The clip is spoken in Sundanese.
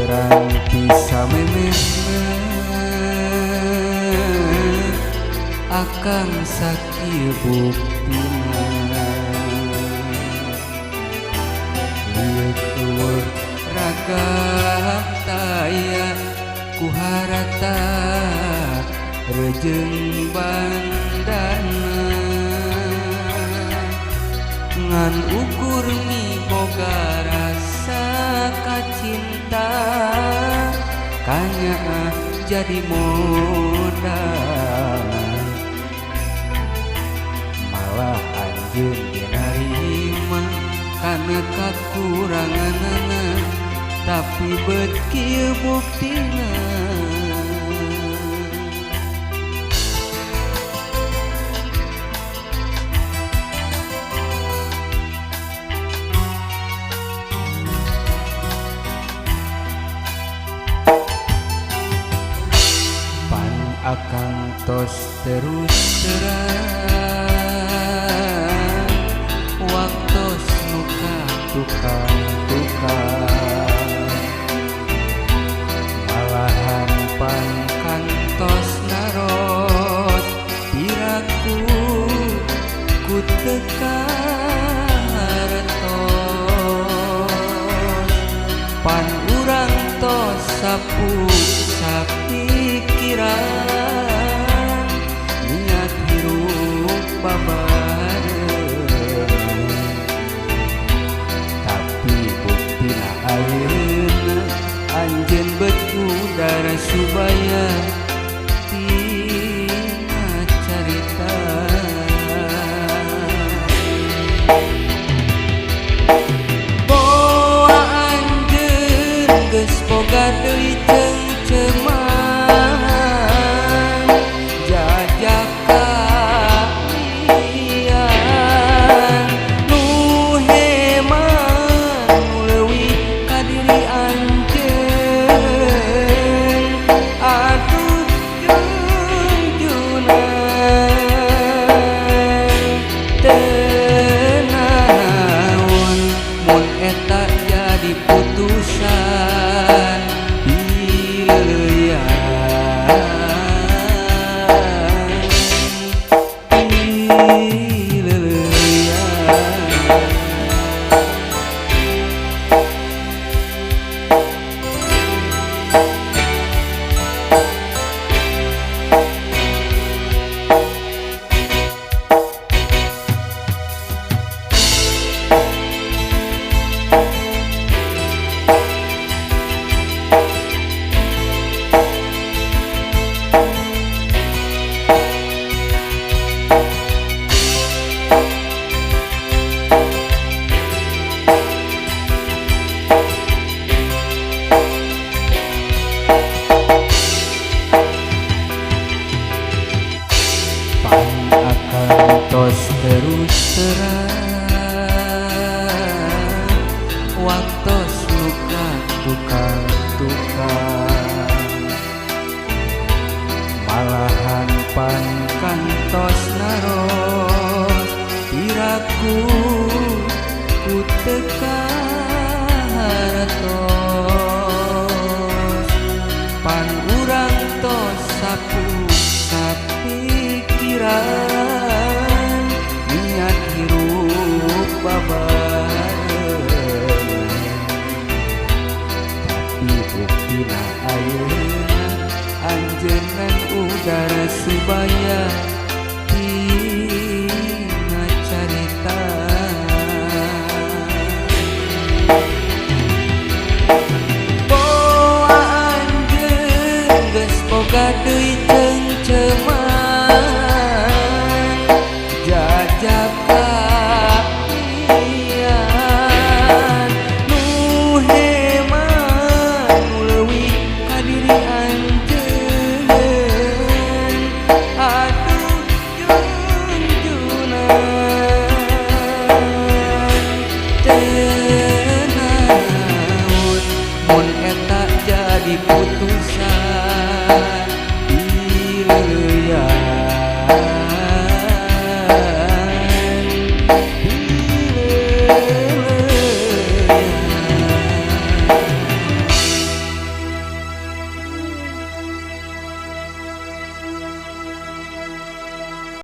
terang bisa memesna akang sakieu buktina liuk eueuh ragam taya ku harata rejeung bandana ngan ukur miboga rasa kacinta kanya jadi modal malah anjeun teu narima kana kakuranganna tapi beut kieu buktina akang tos terus terang waktos nuka tukang malahan pan kantos naros piraku ku teka hartos pan urang tos sapu sapikiran niat hirup babareng tapi buktina ayeuna anjeun beut udara subaya tina carita boa anjeun geus boga deui cengceman jajak kalian nu heman nu leuwih ka diri anjeun aduh junjunan teu naon mun eta jadi putusan tos terus terang waktos nuka tukang malahan pan kantos naros piraku ku teka hartos pan urang tos sapu sapikiran niat hirup babareng tapi buktina ayeuna anjeunnan udara subaya tina carita boa anjeun geus boga deui cengceman jajak kalian nu heman nu leuwih ka diri anjeun aduh junjunan teu naon mun eta jadi putusan